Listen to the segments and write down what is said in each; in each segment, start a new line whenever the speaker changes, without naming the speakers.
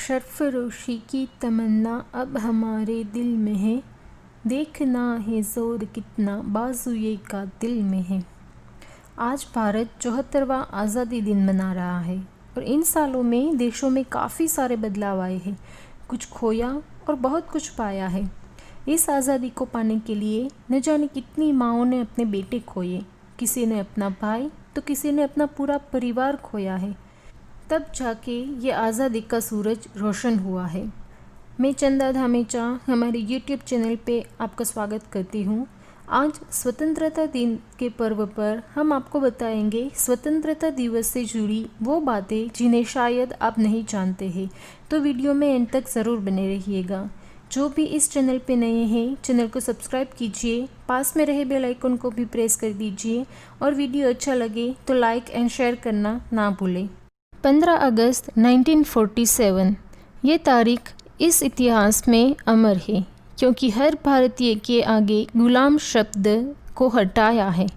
सरफरोशी की तमन्ना अब हमारे दिल में है, देखना है ज़ोर कितना बाजुए का दिल में है। आज भारत 74वां आज़ादी दिन मना रहा है और इन सालों में देशों में काफ़ी सारे बदलाव आए हैं। कुछ खोया और बहुत कुछ पाया है। इस आज़ादी को पाने के लिए न जाने कितनी माँओं ने अपने बेटे खोए, किसी ने अपना भाई तो किसी ने अपना पूरा परिवार खोया है। तब जाके ये आज़ादी का सूरज रोशन हुआ है। मैं चंदा धामेचा हमारे YouTube चैनल पे आपका स्वागत करती हूँ। आज स्वतंत्रता दिन के पर्व पर हम आपको बताएंगे स्वतंत्रता दिवस से जुड़ी वो बातें जिन्हें शायद आप नहीं जानते हैं। तो वीडियो में एंड तक ज़रूर बने रहिएगा। जो भी इस चैनल पे नए हैं, चैनल को सब्सक्राइब कीजिए, पास में रहे बेल आइकन को भी प्रेस कर दीजिए और वीडियो अच्छा लगे तो लाइक एंड शेयर करना ना भूलें। 15 अगस्त 1947 ये तारीख इस इतिहास में अमर है क्योंकि हर भारतीय के आगे गुलाम शब्द को हटाया है।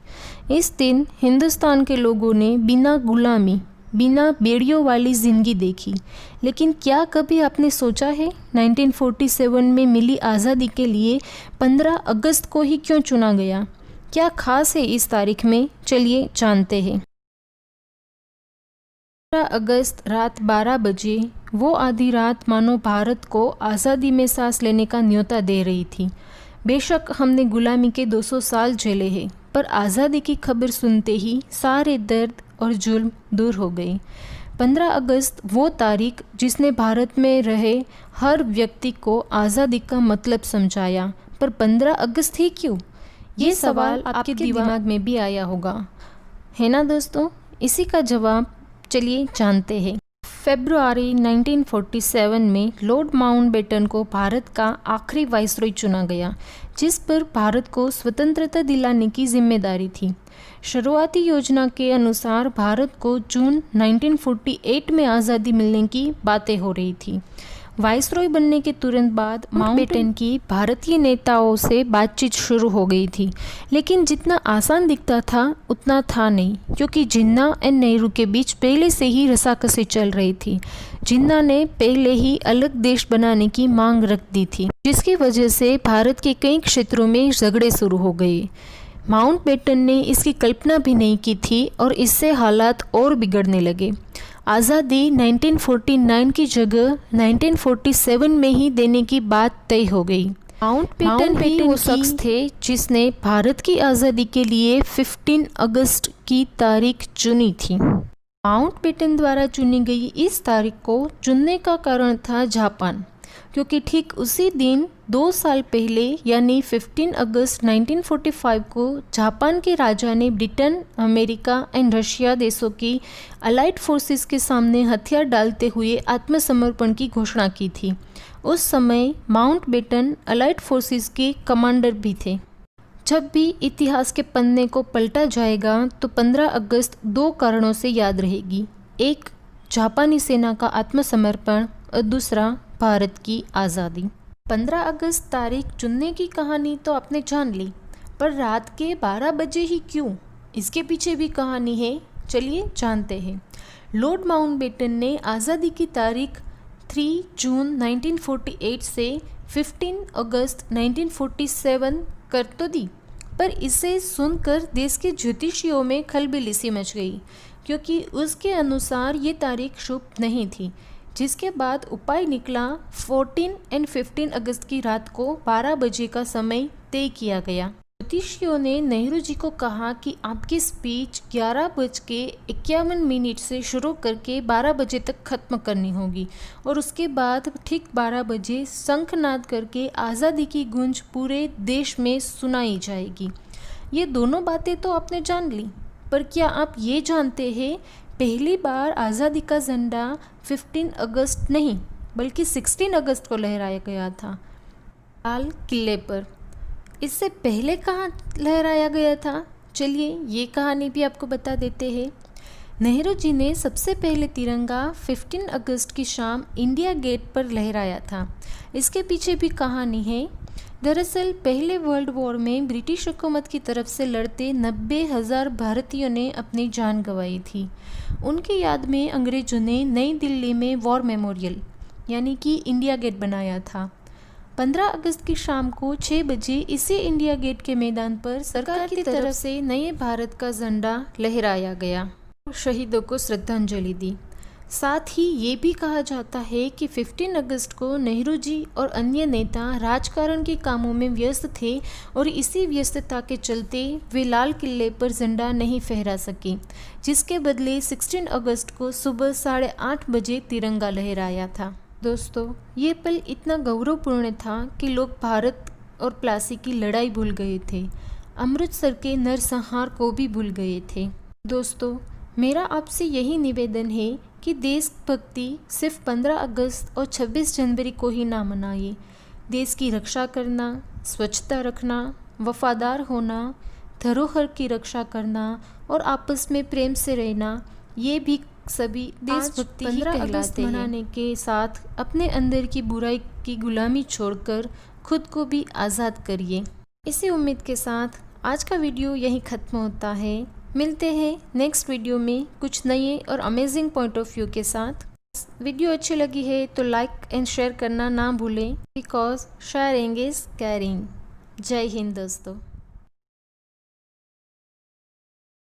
इस दिन हिंदुस्तान के लोगों ने बिना गुलामी, बिना बेड़ियों वाली ज़िंदगी देखी। लेकिन क्या कभी आपने सोचा है 1947 में मिली आज़ादी के लिए 15 अगस्त को ही क्यों चुना गया? क्या खास है इस तारीख में? चलिए जानते हैं। 15 अगस्त रात 12 बजे वो आधी रात मानो भारत को आज़ादी में सांस लेने का न्योता दे रही थी। बेशक हमने गुलामी के 200 साल झेले हैं, पर आज़ादी की खबर सुनते ही सारे दर्द और जुल्म दूर हो गए। 15 अगस्त वो तारीख जिसने भारत में रहे हर व्यक्ति को आज़ादी का मतलब समझाया। पर 15 अगस्त ही क्यों? ये सवाल आपके दिमाग में भी आया होगा, है ना दोस्तों? इसी का जवाब चलिए जानते हैं। फरवरी 1947 में लॉर्ड माउंटबेटन को भारत का आखिरी वाइसरॉय चुना गया, जिस पर भारत को स्वतंत्रता दिलाने की जिम्मेदारी थी। शुरुआती योजना के अनुसार भारत को जून 1948 में आज़ादी मिलने की बातें हो रही थी। वाइसरॉय बनने के तुरंत बाद माउंटबेटन की भारतीय नेताओं से बातचीत शुरू हो गई थी, लेकिन जितना आसान दिखता था उतना था नहीं, क्योंकि जिन्ना एंड नेहरू के बीच पहले से ही रसाकसी चल रही थी। जिन्ना ने पहले ही अलग देश बनाने की मांग रख दी थी, जिसकी वजह से भारत के कई क्षेत्रों में झगड़े शुरू हो गए। माउंटबेटन ने इसकी कल्पना भी नहीं की थी और इससे हालात और बिगड़ने लगे। आज़ादी 1949 की जगह 1947 में ही देने की बात तय हो गई। माउंटबेटन ही वो शख्स थे जिसने भारत की आज़ादी के लिए 15 अगस्त की तारीख चुनी थी। माउंटबेटन द्वारा चुनी गई इस तारीख को चुनने का कारण था जापान, क्योंकि ठीक उसी दिन 2 साल पहले यानी 15 अगस्त 1945 को जापान के राजा ने ब्रिटेन, अमेरिका एंड रशिया देशों की अलाइड फोर्सेस के सामने हथियार डालते हुए आत्मसमर्पण की घोषणा की थी। उस समय माउंटबेटन अलाइड फोर्सेस के कमांडर भी थे। जब भी इतिहास के पन्ने को पलटा जाएगा तो 15 अगस्त 2 कारणों से याद रहेगी। एक, जापानी सेना का आत्मसमर्पण और दूसरा, भारत की आज़ादी। 15 अगस्त तारीख चुनने की कहानी तो आपने जान ली, पर रात के 12 बजे ही क्यों? इसके पीछे भी कहानी है, चलिए जानते हैं। लॉर्ड माउंटबेटन ने आज़ादी की तारीख 3 जून 1948 से 15 अगस्त 1947 कर तो दी, पर इसे सुनकर देश के ज्योतिषियों में खलबली मच गई, क्योंकि उसके अनुसार ये तारीख शुभ नहीं थी। जिसके बाद उपाय निकला 14 और 15 अगस्त की रात को 12 बजे का समय तय किया गया। ज्योतिषियों ने नेहरू जी को कहा कि आपकी स्पीच 11:51 से शुरू करके 12 बजे तक खत्म करनी होगी और उसके बाद ठीक 12 बजे शंखनाद करके आज़ादी की गूंज पूरे देश में सुनाई जाएगी। ये दोनों बातें तो आपने जान ली, पर क्या आप ये जानते हैं पहली बार आज़ादी का झंडा 15 अगस्त नहीं बल्कि 16 अगस्त को लहराया गया था, लाल किले पर। इससे पहले कहाँ लहराया गया था? चलिए ये कहानी भी आपको बता देते हैं। नेहरू जी ने सबसे पहले तिरंगा 15 अगस्त की शाम इंडिया गेट पर लहराया था। इसके पीछे भी कहानी है। दरअसल पहले वर्ल्ड वॉर में ब्रिटिश हुकूमत की तरफ से लड़ते 90,000 भारतीयों ने अपनी जान गंवाई थी। उनकी याद में अंग्रेजों ने नई दिल्ली में वॉर मेमोरियल यानी कि इंडिया गेट बनाया था। 15 अगस्त की शाम को 6 बजे इसी इंडिया गेट के मैदान पर सरकार की तरफ से नए भारत का झंडा लहराया गया और शहीदों को श्रद्धांजलि दी। साथ ही ये भी कहा जाता है कि 15 अगस्त को नेहरू जी और अन्य नेता राजकारण के कामों में व्यस्त थे और इसी व्यस्तता के चलते वे लाल किले पर झंडा नहीं फहरा सके, जिसके बदले 16 अगस्त को सुबह 8:30 बजे तिरंगा लहराया था। दोस्तों, ये पल इतना गौरवपूर्ण था कि लोग भारत और प्लासी की लड़ाई भूल गए थे, अमृतसर के नरसंहार को भी भूल गए थे। दोस्तों, मेरा आपसे यही निवेदन है कि देशभक्ति सिर्फ 15 अगस्त और 26 जनवरी को ही ना मनाइए। देश की रक्षा करना, स्वच्छता रखना, वफादार होना, धरोहर की रक्षा करना और आपस में प्रेम से रहना, ये भी सभी देशभक्ति ही कहलाते हैं। मनाने के साथ अपने अंदर की बुराई की गुलामी छोड़कर खुद को भी आज़ाद करिए। इसी उम्मीद के साथ आज का वीडियो यहीं ख़त्म होता है। मिलते हैं नेक्स्ट वीडियो में कुछ नए और अमेजिंग पॉइंट ऑफ व्यू के साथ। वीडियो अच्छी लगी है तो लाइक एंड शेयर करना ना भूलें, बिकॉज शेयरिंग इज़ केयरिंग। जय हिंद दोस्तों।